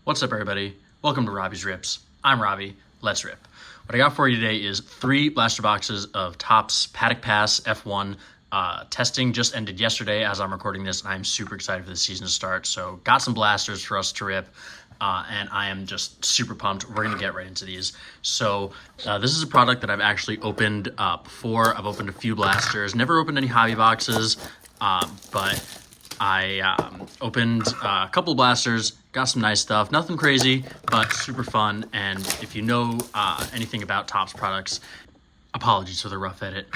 What's up, everybody? Welcome to Robbie's Rips. I'm Robbie. Let's rip. What I got for you today is 3 blaster boxes of Topps Paddock Pass F1. Testing just ended yesterday as I'm recording this, and I'm super excited for the season to start. So got some blasters for us to rip, and I am just super pumped. We're going to get right into these. So this is a product that I've actually opened before. I've opened a few blasters, never opened any hobby boxes, but I opened a couple of blasters, got some nice stuff. Nothing crazy, but super fun. And if you know anything about Topps products, apologies for the rough edit.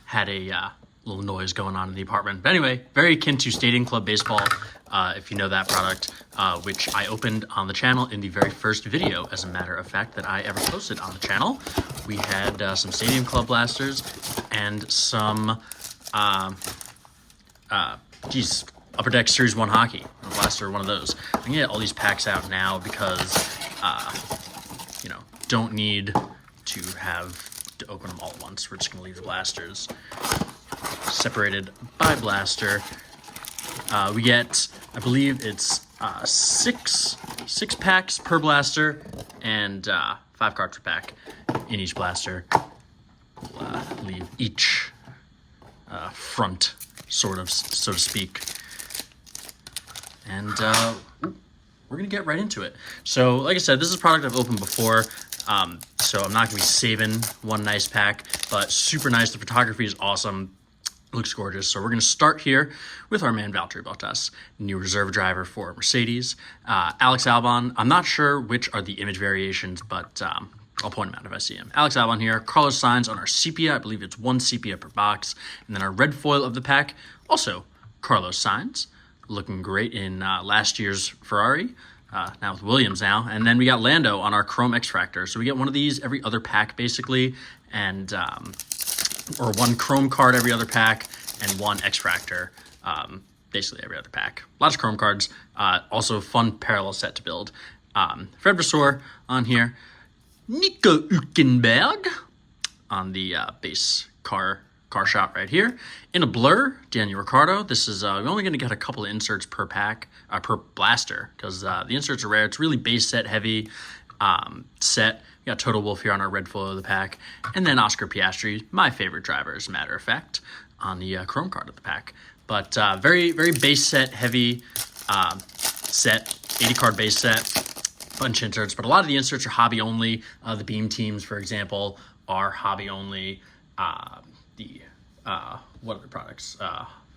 Had a little noise going on in the apartment. But anyway, very akin to Stadium Club Baseball, if you know that product, which I opened on the channel in the very first video, as a matter of fact, that I ever posted on the channel. We had some Stadium Club blasters and some, Upper Deck Series 1 hockey, a blaster, one of those. I'm gonna get all these packs out now because, don't need to have to open them all at once. We're just gonna leave the blasters separated by blaster. We get, I believe it's 6 packs per blaster and 5 cards per pack in each blaster. We'll leave each front, sort of, so to speak. And we're going to get right into it. So, like I said, this is a product I've opened before, so I'm not going to be saving one nice pack, but super nice. The photography is awesome. Looks gorgeous. So we're going to start here with our man Valtteri Bottas, new reserve driver for Mercedes. Alex Albon, I'm not sure which are the image variations, but I'll point them out if I see him. Alex Albon here. Carlos Sainz on our sepia. I believe it's 1 sepia per box. And then our red foil of the pack, also Carlos Sainz. Looking great in last year's Ferrari, now with Williams now. And then we got Lando on our Chrome X-Fractor. So we get one of these every other pack, basically, and or 1 Chrome card every other pack and 1 X-Fractor, basically every other pack. Lots of Chrome cards. Also fun parallel set to build. Fred Vasseur on here. Nico Hülkenberg on the base car shot right here. In a blur, Daniel Ricciardo. This is, we're only going to get a couple of inserts per pack, per blaster, because the inserts are rare. It's really base set heavy set. We got Total Wolff here on our red foil of the pack. And then Oscar Piastri, my favorite driver, as a matter of fact, on the Chrome card of the pack. But very, very base set heavy set, 80 card base set, bunch of inserts. But a lot of the inserts are hobby only. The Beam teams, for example, are hobby only. What other products?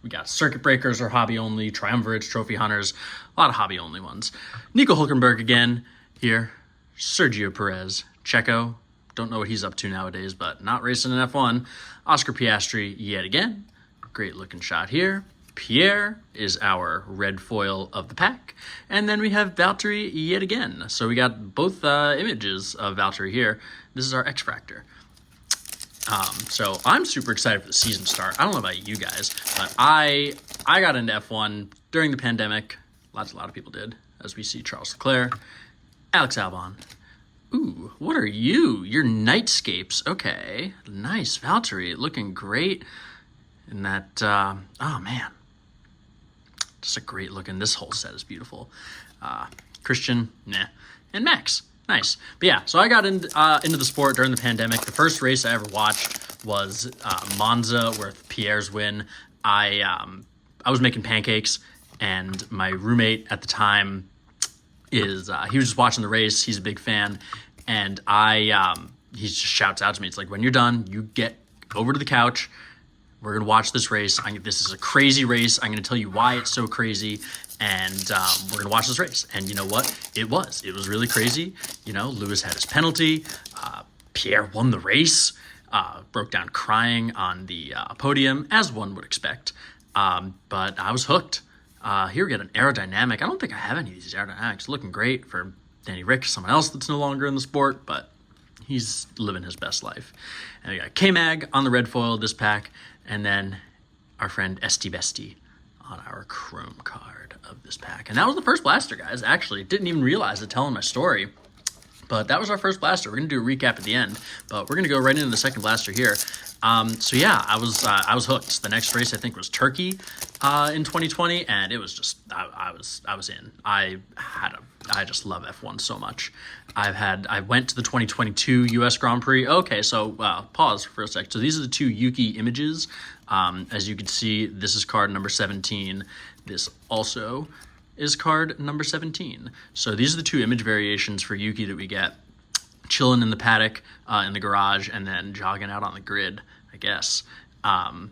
We got Circuit Breakers are hobby only, Triumvirates, Trophy Hunters, a lot of hobby only ones. Nico Hülkenberg again here, Sergio Perez, Checo, don't know what he's up to nowadays, but not racing in F1. Oscar Piastri yet again, great looking shot here. Pierre is our red foil of the pack. And then we have Valtteri yet again. So we got both images of Valtteri here. This is our X-Fractor. So I'm super excited for the season to start. I don't know about you guys, but I got into F1 during the pandemic. A lot of people did, as we see Charles Leclerc, Alex Albon. Ooh, what are you? You're Nightscapes. Okay, nice. Valtteri, looking great in that. Oh, man. Just a great looking. This whole set is beautiful. Christian, nah. And Max. Nice. But yeah, so I got into the sport during the pandemic. The first race I ever watched was Monza, with Pierre's win. I was making pancakes, and my roommate at the time he was just watching the race. He's a big fan, and he just shouts out to me. It's like, when you're done, you get over to the couch. We're going to watch this race. This is a crazy race. I'm going to tell you why it's so crazy. And we're going to watch this race. And you know what? It was really crazy. Lewis had his penalty. Pierre won the race. Broke down crying on the podium, as one would expect. But I was hooked. Here we get an aerodynamic. I don't think I have any of these aerodynamics. Looking great for Danny Rick, someone else that's no longer in the sport, but he's living his best life. And we got K-Mag on the red foil of this pack. And then our friend Esti Besti on our Chrome card of this pack. And that was the first blaster, guys. Actually, didn't even realize it telling my story. But that was our first blaster. We're going to do a recap at the end, but we're going to go right into the second blaster here. So yeah, I was hooked. The next race I think was Turkey in 2020, and it was just I was in. I just love F1 so much. I went to the 2022 US Grand Prix. Okay, so pause for a sec. So these are the two Yuki images. As you can see, this is card number 17. This also is card number 17. So these are the two image variations for Yuki that we get. Chilling in the paddock, in the garage, and then jogging out on the grid, I guess. And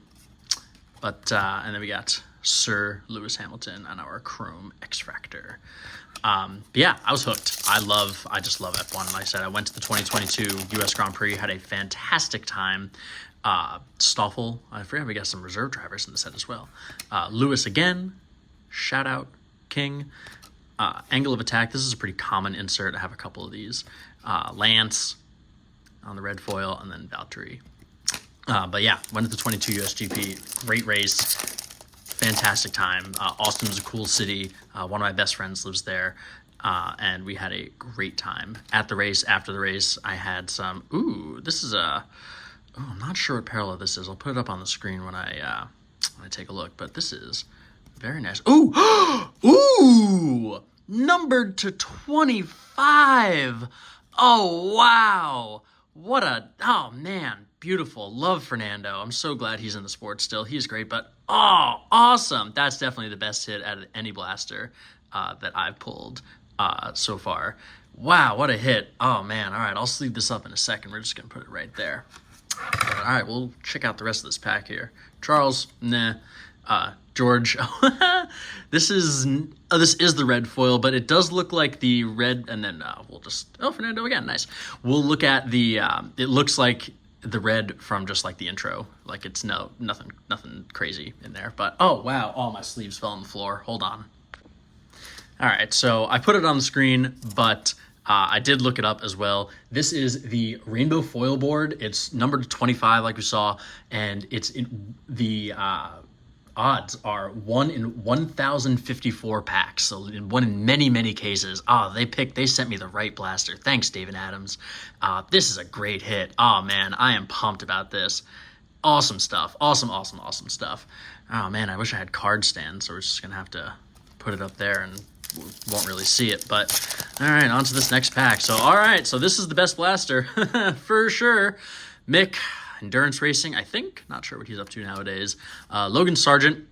then we got Sir Lewis Hamilton on our Chrome X-Factor. But yeah, I was hooked. I just love F1. Like I said, I went to the 2022 US Grand Prix, had a fantastic time. Stoffel, I forgot we got some reserve drivers in the set as well. Lewis again, shout out, King. Angle of attack, this is a pretty common insert. I have a couple of these. Lance on the red foil, and then Valtteri. But yeah, went to the 22 USGP, great race, fantastic time. Austin was a cool city. One of my best friends lives there, and we had a great time at the race. After the race, I had some, this is I'm not sure what parallel this is. I'll put it up on the screen when I take a look, but this is very nice. Ooh, numbered to 25. Oh, wow. Oh man, beautiful. Love Fernando. I'm so glad he's in the sport still. He's great, but awesome. That's definitely the best hit out of any blaster that I've pulled so far. Wow, what a hit. Oh man, all right, I'll sleeve this up in a second. We're just going to put it right there. All right, we'll check out the rest of this pack here. Charles, nah. George, this is the red foil, but it does look like the red, and then we'll just, Fernando again, nice. We'll look at the, it looks like the red from just like the intro, like it's nothing crazy in there, but oh wow, all my sleeves fell on the floor, hold on. All right, so I put it on the screen, but I did look it up as well. This is the rainbow foil board. It's numbered to 25 like we saw, and it's the odds are 1 in 1,054 packs. So one in many cases. They sent me the right blaster. Thanks, David Adams. This is a great hit. Oh man, I am pumped about this. Awesome stuff. Awesome stuff. Oh man, I wish I had card stands, so we're just gonna have to put it up there and won't really see it. But all right, on to this next pack. So all right, so this is the best blaster for sure. Mick, Endurance Racing, I think. Not sure what he's up to nowadays. Logan Sargent,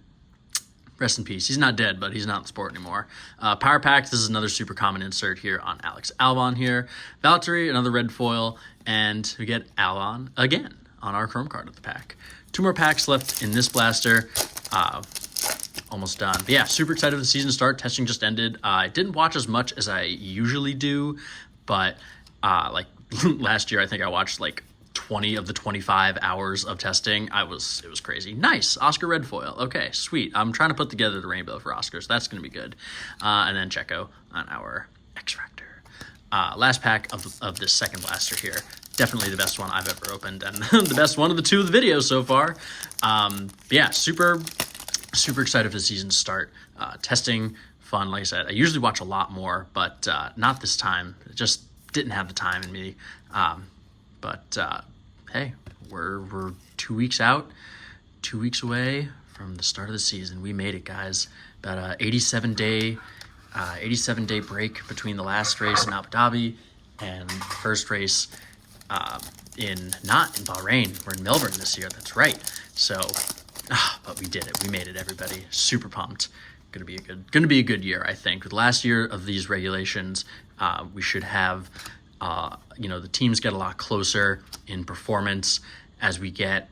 rest in peace. He's not dead, but he's not in the sport anymore. Power Pack, this is another super common insert here on Alex Albon here. Valtteri, another red foil, and we get Albon again on our Chrome card of the pack. 2 more packs left in this blaster. Almost done. But yeah, super excited for the season to start. Testing just ended. I didn't watch as much as I usually do, but like last year, I think I watched like 20 of the 25 hours of testing. It was crazy. Nice. Oscar red foil. Okay, sweet. I'm trying to put together the rainbow for Oscar, so that's going to be good. And then Checo on our X-Factor. Last pack of this second blaster here. Definitely the best one I've ever opened, and the best one of the 2 of the videos so far. Yeah, super excited for the season to start. Testing, fun. Like I said, I usually watch a lot more, but not this time. Just didn't have the time in me. But hey, we're 2 weeks out, 2 weeks away from the start of the season. We made it, guys. About a 87-day break between the last race in Abu Dhabi and the first race not in Bahrain. We're in Melbourne this year. That's right. So, but we did it. We made it, everybody. Super pumped. Gonna be a good year, I think. The last year of these regulations, we should have. The teams get a lot closer in performance as we get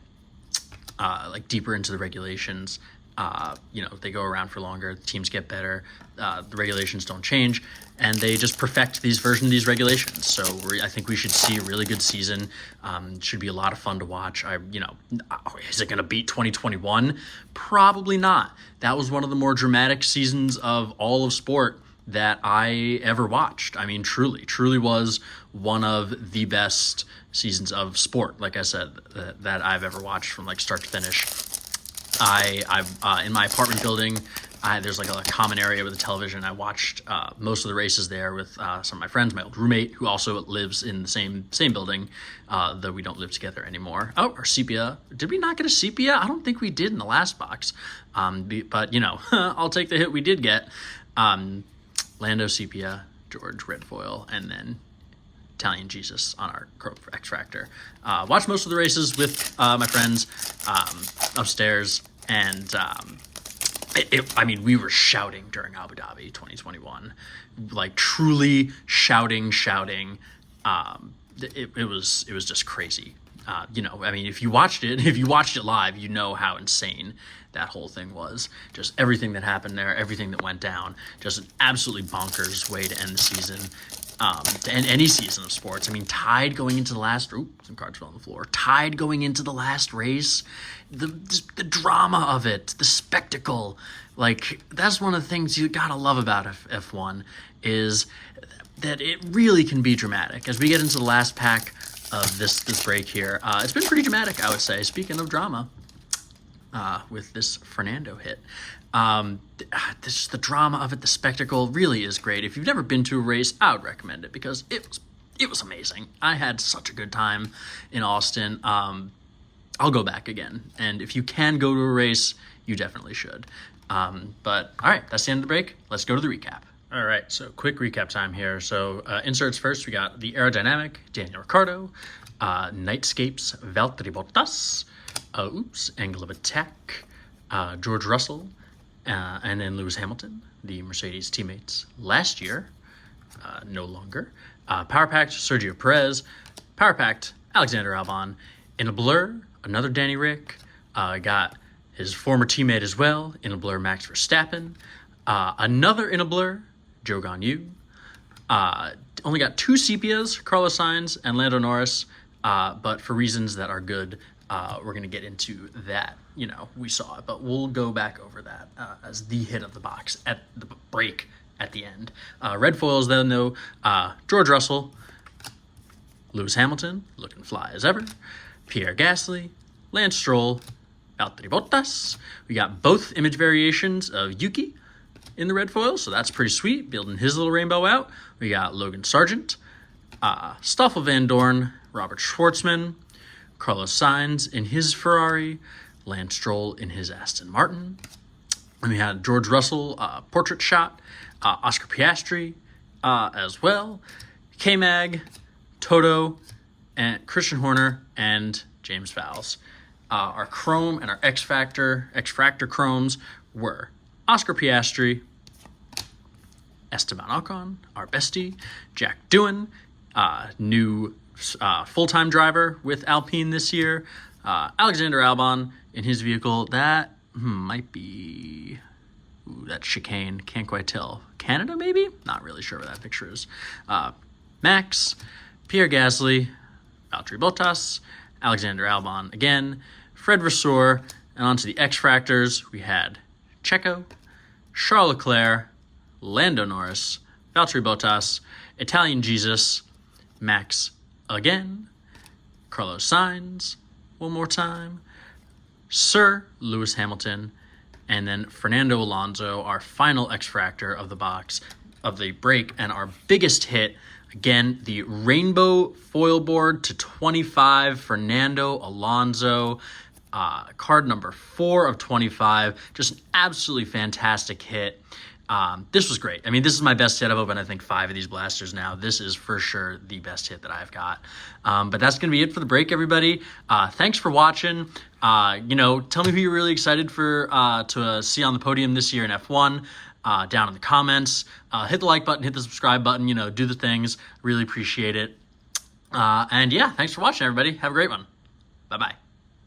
like deeper into the regulations. They go around for longer, the teams get better, the regulations don't change, and they just perfect these versions of these regulations. So I think we should see a really good season. It should be a lot of fun to watch. Is it going to beat 2021? Probably not. That was one of the more dramatic seasons of all of sport that I ever watched. I mean, truly was one of the best seasons of sport, like I said, that I've ever watched from like start to finish. I've in my apartment building, There's like a common area with a television. I watched most of the races there with some of my friends, my old roommate, who also lives in the same building, though we don't live together anymore. Oh, our sepia. Did we not get a sepia? I don't think we did in the last box. But, you know, I'll take the hit we did get. Lando sepia, George red foil, and then Italian Jesus on our X Factor. Watched most of the races with my friends upstairs, and I mean, we were shouting during Abu Dhabi 2021, like truly shouting. It was just crazy. You know, I mean, if you watched it live, you know how insane that whole thing was. Just everything that happened there, everything that went down, just an absolutely bonkers way to end the season. To end any season of sports. I mean, tied going into the last... some cards fell on the floor. Tied going into the last race. The drama of it. The spectacle. Like, that's one of the things you gotta love about F1, is that it really can be dramatic. As we get into the last pack of this break here, it's been pretty dramatic, I would say. Speaking of drama, with this Fernando hit. This the drama of it, the spectacle really is great. If you've never been to a race, I would recommend it because it was amazing. I had such a good time in Austin. I'll go back again, and if you can go to a race, you definitely should. But all right, that's the end of the break. Let's go to the recap. All right, so quick recap time here. So inserts first, we got the aerodynamic, Daniel Ricciardo, Nightscapes, Valtteri Bottas, angle of attack, George Russell, and then Lewis Hamilton, the Mercedes teammates last year, no longer. Power Packed, Sergio Perez. Power Packed, Alexander Albon. In a blur, another Danny Rick. Got his former teammate as well, in a blur, Max Verstappen. Another in a blur, Zhou Guanyu. Only got 2 sepias, Carlos Sainz and Lando Norris, but for reasons that are good, we're going to get into that. You know, we saw it, but we'll go back over that as the hit of the box at the break at the end. Red foils, then, though, George Russell, Lewis Hamilton, looking fly as ever, Pierre Gasly, Lance Stroll, Valtteri Bottas. We got both image variations of Yuki in the red foil, so that's pretty sweet, building his little rainbow out. We got Logan Sargent, Stoffel Van Dorn, Robert Schwartzman, Carlos Sainz in his Ferrari, Lance Stroll in his Aston Martin. And we had George Russell, portrait shot, Oscar Piastri as well, K-Mag, Toto, and Christian Horner, and James Fowles. Our Chrome and our X-Factor Chromes were Oscar Piastri, Esteban Ocon, our bestie, Jack Doohan, new full-time driver with Alpine this year, Alexander Albon in his vehicle. That might be that chicane. Can't quite tell. Canada, maybe? Not really sure where that picture is. Max, Pierre Gasly, Valtteri Bottas, Alexander Albon again, Fred Vasseur, and onto the X-Fractors, we had Checo, Charles Leclerc, Lando Norris, Valtteri Bottas, Italian Jesus, Max again, Carlos Sainz one more time, Sir Lewis Hamilton, and then Fernando Alonso, our final X-Fractor of the box, of the break, and our biggest hit, again, the rainbow foil board to 25, Fernando Alonso, card number 4 of 25, just an absolutely fantastic hit. This was great. I mean, this is my best hit. I've opened, I think, 5 of these blasters now. This is for sure the best hit that I've got. But that's going to be it for the break, everybody. Thanks for watching. You know, tell me who you're really excited for to see on the podium this year in F1 down in the comments. Hit the like button, hit the subscribe button, you know, do the things. Really appreciate it. And yeah, thanks for watching, everybody. Have a great one. Bye-bye.